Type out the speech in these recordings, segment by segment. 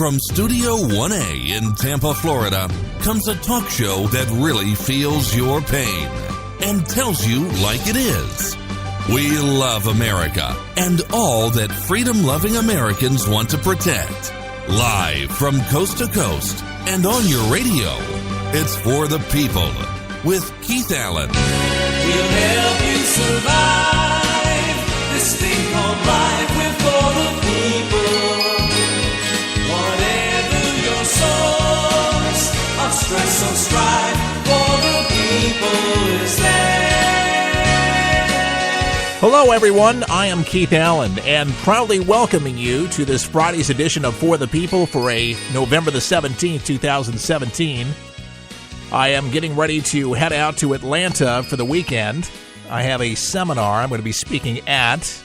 From Studio 1A in Tampa, Florida, comes a talk show that really feels your pain and tells you like it is. We love America and all that freedom-loving Americans want to protect. Live from coast to coast and on your radio, it's For the People with Keith Allen. We'll help you survive this thing called life. We're for the people. Whatever your source of stress or strife, for the people is there. Hello, everyone. I am Keith Allen, and proudly welcoming you to this Friday's edition of For the People for a November the 17th, 2017. I am getting ready to head out to Atlanta for the weekend. I have a seminar I'm going to be speaking at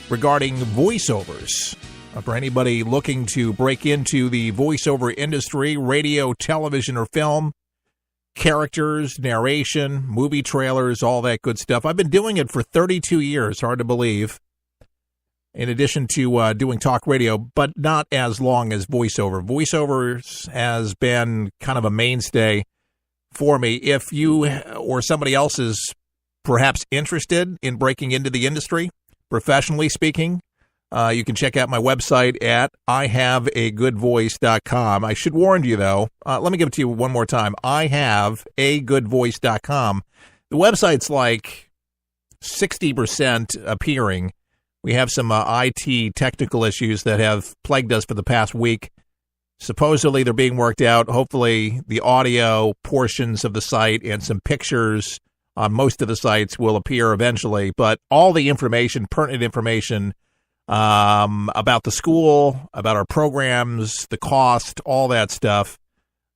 regarding voiceovers. For anybody looking to break into the voiceover industry, radio, television, or film, characters, narration, movie trailers, all that good stuff. I've been doing it for 32 years, hard to believe, in addition to doing talk radio, but not as long as voiceover. Voiceovers has been kind of a mainstay for me. If you or somebody else is perhaps interested in breaking into the industry, professionally speaking, you can check out my website at ihaveagoodvoice.com. I should warn you, though. Let me give it to you one more time. ihaveagoodvoice.com. The website's like 60% appearing. We have some IT technical issues that have plagued us for the past week. Supposedly, they're being worked out. Hopefully, the audio portions of the site and some pictures on most of the sites will appear eventually. But all the information, pertinent information, about the school, about our programs, the cost, all that stuff,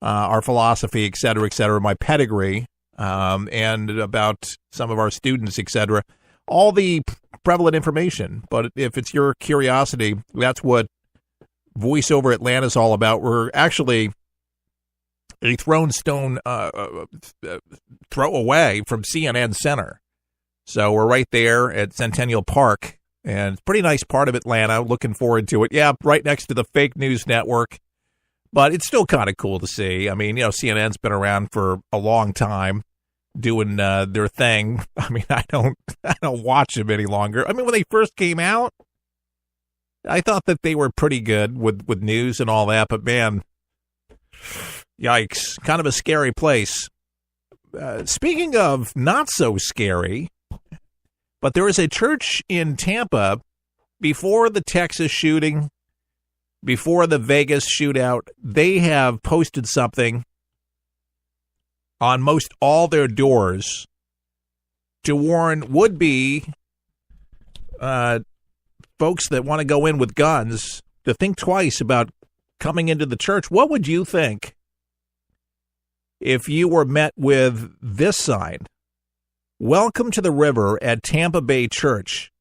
our philosophy, et cetera, my pedigree, and about some of our students, et cetera. All the prevalent information. But if it's your curiosity, that's what VoiceOver Atlanta is all about. We're actually a throw away from CNN Center. So we're right there at Centennial Park. And it's a pretty nice part of Atlanta. Looking forward to it. Yeah, right next to the fake news network. But it's still kind of cool to see. I mean, you know, CNN's been around for a long time doing their thing. I mean, I don't watch them any longer. I mean, when they first came out, I thought that they were pretty good with news and all that. But, man, yikes. Kind of a scary place. Speaking of not so scary, but there is a church in Tampa before the Texas shooting, before the Vegas shootout. They have posted something on most all their doors to warn would-be folks that want to go in with guns to think twice about coming into the church. What would you think if you were met with this sign? Welcome to the river at Tampa Bay Church.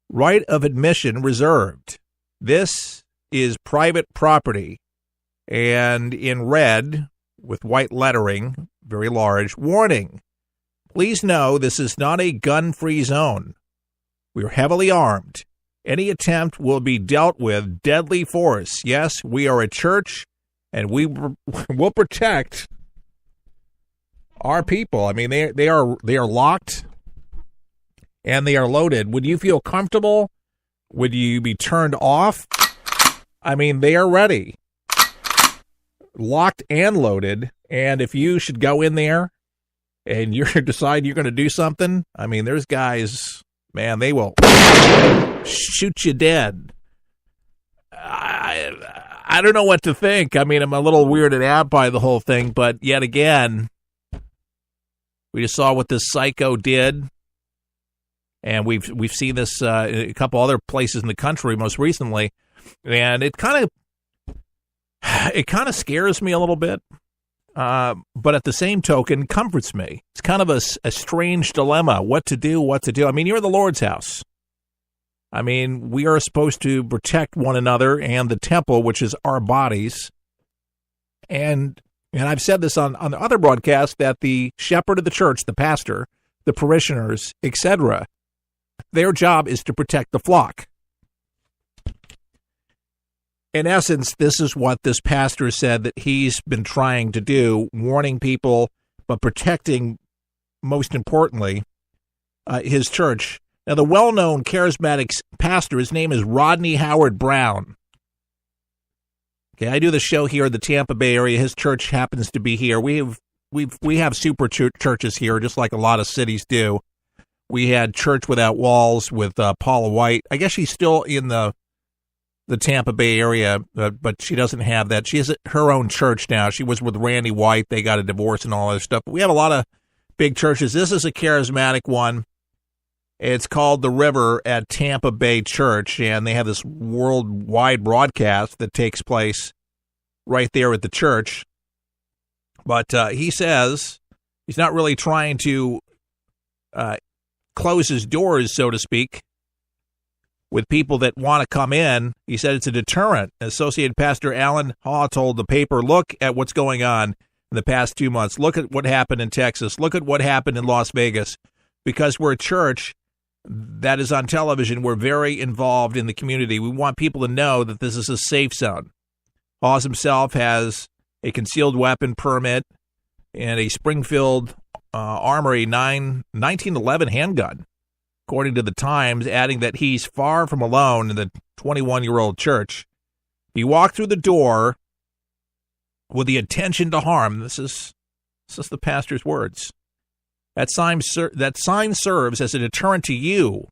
Right of admission reserved. This is private property. And in red, with white lettering, very large, warning. Please know this is not a gun-free zone. We are heavily armed. Any attempt will be dealt with deadly force. Yes, we are a church, and we will protect our people. I mean, they are locked and they are loaded. Would you feel comfortable? Would you be turned off? I mean, they are ready, locked and loaded. And if you should go in there and you decide you're going to do something, I mean, there's guys, man, they will shoot you dead. I don't know what to think. I mean, I'm a little weirded out by the whole thing, but yet again, we just saw what this psycho did, and we've seen this in a couple other places in the country most recently, and it kind of scares me a little bit, but at the same token, comforts me. It's kind of a strange dilemma, what to do. I mean, you're in the Lord's house. I mean, we are supposed to protect one another and the temple, which is our bodies, and I've said this on the other broadcast, that the shepherd of the church, the pastor, the parishioners, etc., their job is to protect the flock. in essence, this is what this pastor said that he's been trying to do, warning people, but protecting, most importantly, his church. Now, the well-known charismatic pastor, his name is Rodney Howard Brown. Okay, I do the show here in the Tampa Bay area. His church happens to be here. We have super churches here, just like a lot of cities do. We had Church Without Walls with Paula White. I guess she's still in the Tampa Bay area, but she doesn't have that. She has her own church now. She was with Randy White. They got a divorce and all that stuff. But we have a lot of big churches. This is a charismatic one. It's called The River at Tampa Bay Church, and they have this worldwide broadcast that takes place right there at the church. But he says he's not really trying to close his doors, so to speak, with people that want to come in. He said it's a deterrent. Associate Pastor Alan Haw told the paper, look at what's going on in the past 2 months. Look at what happened in Texas. Look at what happened in Las Vegas. Because we're a church that is on television, we're very involved in the community. We want people to know that this is a safe zone. Hawes himself has a concealed weapon permit and a Springfield Armory 1911 handgun, according to the Times, adding that he's far from alone in the 21-year-old church. He walked through the door with the intention to harm. This is the pastor's words. That sign serves as a deterrent to you.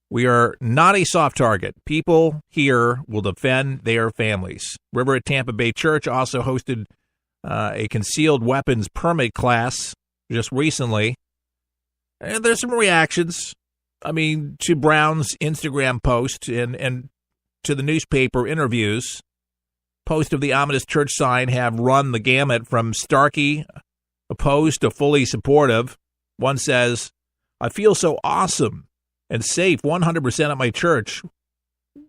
We are not a soft target. People here will defend their families. River at Tampa Bay Church also hosted a concealed weapons permit class just recently. And there's some reactions, to Brown's Instagram post and to the newspaper interviews. Post of the ominous church sign have run the gamut from Starkey, opposed to fully supportive. One says, I feel so awesome and safe 100% at my church.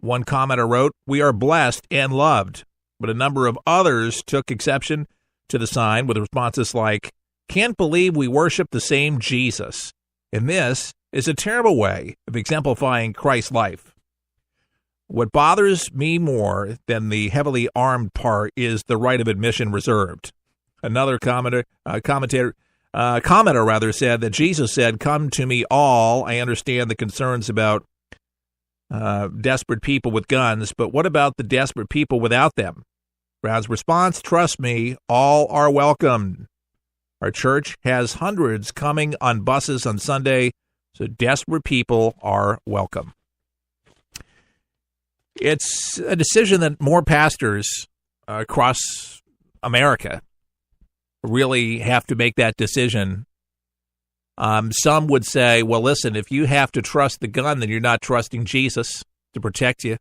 One commenter wrote, we are blessed and loved. But a number of others took exception to the sign with responses like, can't believe we worship the same Jesus. And this is a terrible way of exemplifying Christ's life. What bothers me more than the heavily armed part is the right of admission reserved. Another commenter said that Jesus said, come to me all. I understand the concerns about desperate people with guns, but what about the desperate people without them? Brown's response, trust me, all are welcome. Our church has hundreds coming on buses on Sunday, so desperate people are welcome. It's a decision that more pastors across America really have to make that decision. Some would say, well, listen, if you have to trust the gun, then you're not trusting Jesus to protect you.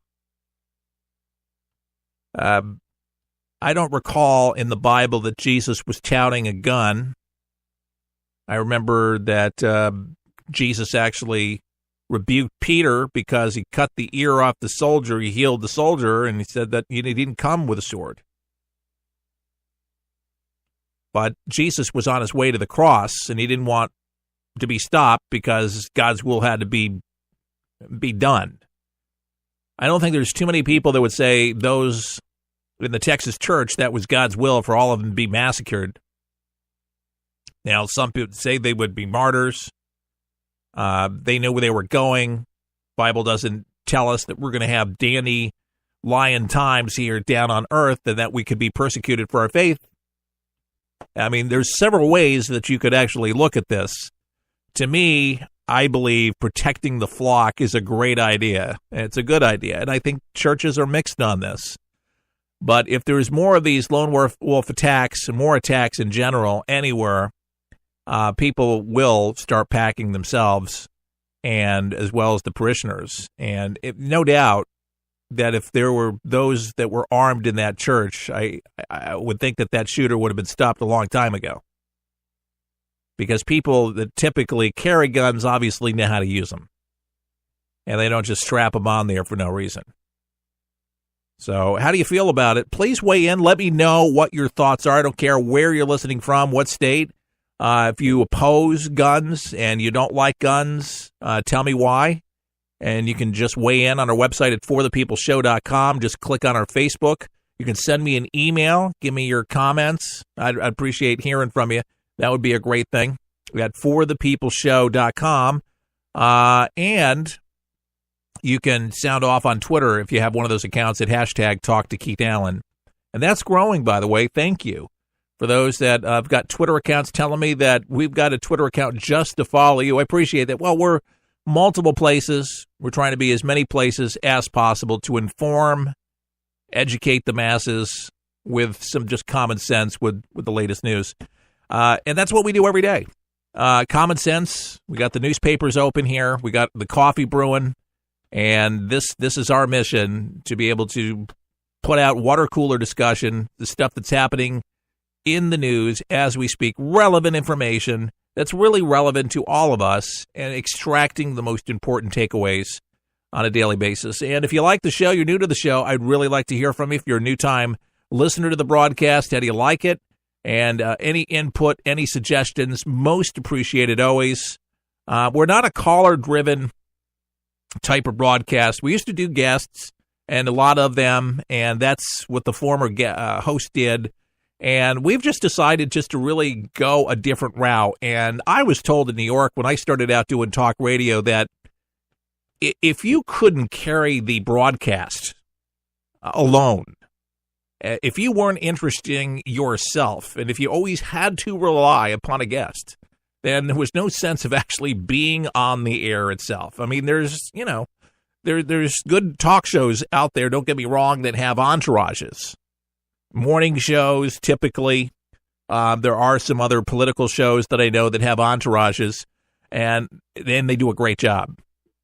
I don't recall in the Bible that Jesus was touting a gun. I remember that Jesus actually rebuked Peter because he cut the ear off the soldier. He healed the soldier, and he said that he didn't come with a sword. But Jesus was on his way to the cross, and he didn't want to be stopped because God's will had to be done. I don't think there's too many people that would say those in the Texas church, that was God's will for all of them to be massacred. Now, some people say they would be martyrs. They knew where they were going. Bible doesn't tell us that we're going to have dandelion times here down on earth and that we could be persecuted for our faith. There's several ways that you could actually look at this. To me, I believe protecting the flock is a great idea. It's a good idea, and I think churches are mixed on this. But if there's more of these lone wolf attacks and more attacks in general anywhere, people will start packing themselves, and as well as the parishioners. And no doubt that if there were those that were armed in that church, I would think that shooter would have been stopped a long time ago. Because people that typically carry guns obviously know how to use them. And they don't just strap them on there for no reason. So how do you feel about it? Please weigh in. Let me know what your thoughts are. I don't care where you're listening from, what state. If you oppose guns and you don't like guns, tell me why. And you can just weigh in on our website at forthepeopleshow.com. Just click on our Facebook. You can send me an email. Give me your comments. I'd appreciate hearing from you. That would be a great thing. We got forthepeopleshow.com. And you can sound off on Twitter if you have one of those accounts at hashtag Talk to Keith Allen. And that's growing, by the way. Thank you. For those that have got Twitter accounts telling me that we've got a Twitter account just to follow you, I appreciate that. Well, we're multiple places. We're trying to be as many places as possible to inform, educate the masses with some just common sense with the latest news. And that's what we do every day. Common sense. We got the newspapers open here. We got the coffee brewing. And this is our mission, to be able to put out water cooler discussion, the stuff that's happening in the news as we speak, relevant information that's really relevant to all of us, and extracting the most important takeaways on a daily basis. And if you like the show, you're new to the show, I'd really like to hear from you. If you're a new-time listener to the broadcast, how do you like it? And any input, any suggestions, most appreciated always. We're not a caller-driven type of broadcast. We used to do guests, and a lot of them, and that's what the former host did. And we've just decided just to really go a different route. And I was told in New York when I started out doing talk radio that if you couldn't carry the broadcast alone, if you weren't interesting yourself, and if you always had to rely upon a guest, then there was no sense of actually being on the air itself. I mean, there's good talk shows out there, don't get me wrong, that have entourages. Morning shows, typically. There are some other political shows that I know that have entourages, and then they do a great job.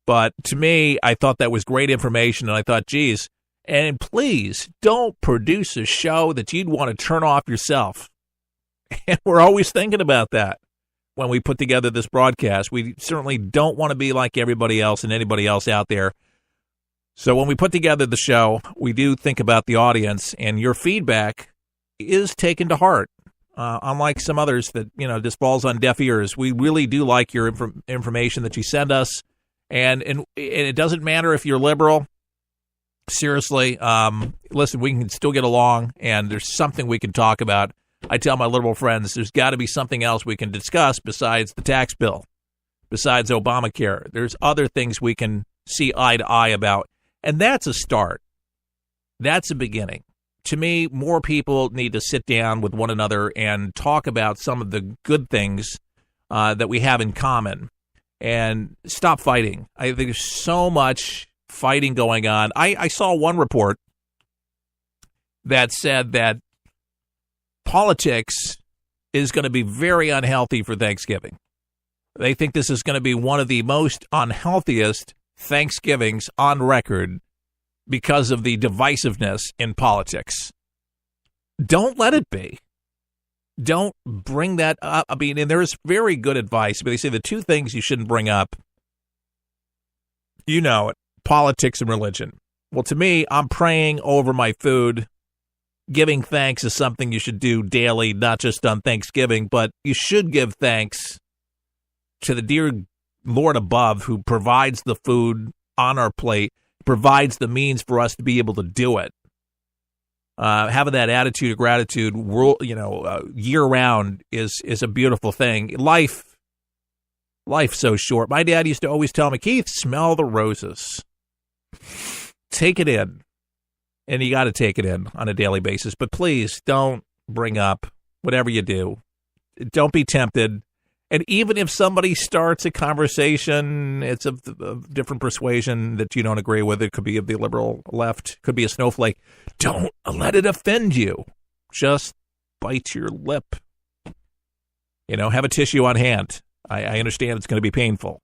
But to me, I thought that was great information, and I thought, geez, and please don't produce a show that you'd want to turn off yourself. And we're always thinking about that when we put together this broadcast. We certainly don't want to be like everybody else and anybody else out there. So when we put together the show, we do think about the audience, and your feedback is taken to heart. Unlike some others that, just falls on deaf ears, we really do like your information that you send us. And it doesn't matter if you're liberal. Seriously, listen, we can still get along, and there's something we can talk about. I tell my liberal friends, there's got to be something else we can discuss besides the tax bill, besides Obamacare. There's other things we can see eye to eye about. And that's a start. That's a beginning. To me, more people need to sit down with one another and talk about some of the good things that we have in common, and stop fighting. I think there's so much fighting going on. I saw one report that said that politics is going to be very unhealthy for Thanksgiving. They think this is going to be one of the most unhealthiest Thanksgivings on record because of the divisiveness in politics. Don't let it be. Don't bring that up. I mean, and there's very good advice, but they say the two things you shouldn't bring up, politics and religion. Well, to me, I'm praying over my food. Giving thanks is something you should do daily, not just on Thanksgiving, but you should give thanks to the dear Lord above, who provides the food on our plate, provides the means for us to be able to do it. Having that attitude of gratitude, year round is a beautiful thing. Life's so short. My dad used to always tell me, Keith, smell the roses. Take it in. And you got to take it in on a daily basis. But please don't bring up whatever you do. Don't be tempted. And even if somebody starts a conversation, it's of different persuasion that you don't agree with. It could be of the liberal left, could be a snowflake. Don't let it offend you. Just bite your lip. Have a tissue on hand. I understand it's going to be painful.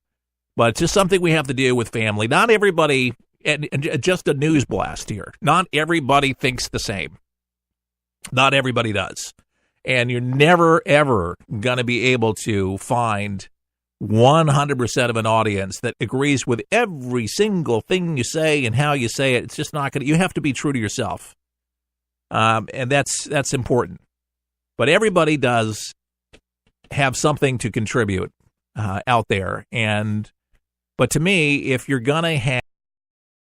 But it's just something we have to do with family. Not everybody, and just a news blast here, not everybody thinks the same. Not everybody does. And you're never, ever going to be able to find 100% of an audience that agrees with every single thing you say and how you say it. It's just not going to. You have to be true to yourself. And that's important. But everybody does have something to contribute out there. And But to me, if you're going to have